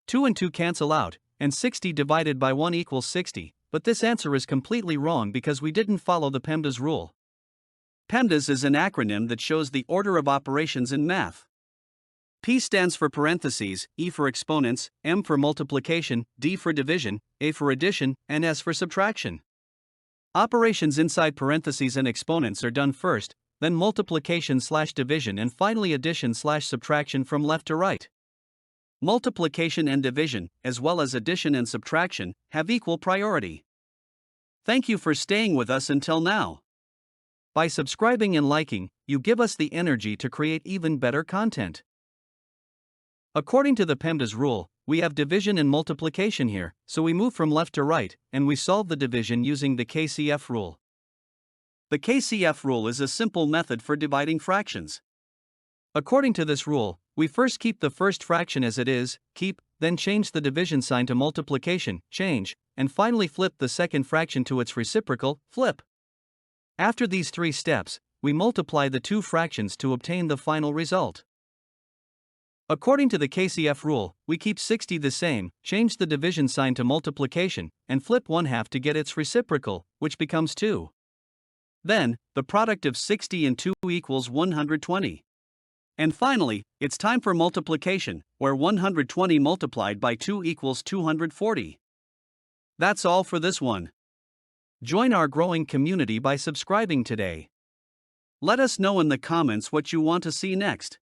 2 and 2 cancel out, and 60 divided by 1 equals 60, but this answer is completely wrong because we didn't follow the PEMDAS rule. PEMDAS is an acronym that shows the order of operations in math. P stands for parentheses, E for exponents, M for multiplication, D for division, A for addition, and S for subtraction. Operations inside parentheses and exponents are done first, then multiplication/division, and finally addition/subtraction from left to right. Multiplication and division, as well as addition and subtraction, have equal priority. Thank you for staying with us until now. By subscribing and liking, you give us the energy to create even better content. According to the PEMDAS rule, we have division and multiplication here, so we move from left to right, and we solve the division using the KCF rule. The KCF rule is a simple method for dividing fractions. According to this rule, we first keep the first fraction as it is, keep, then change the division sign to multiplication, change, and finally flip the second fraction to its reciprocal, flip. After these 3 steps, we multiply the 2 fractions to obtain the final result. According to the KCF rule, we keep 60 the same, change the division sign to multiplication, and flip 1/2 to get its reciprocal, which becomes 2. Then, the product of 60 and 2 equals 120. And finally, it's time for multiplication, where 120 multiplied by 2 equals 240. That's all for this one. Join our growing community by subscribing today. Let us know in the comments what you want to see next.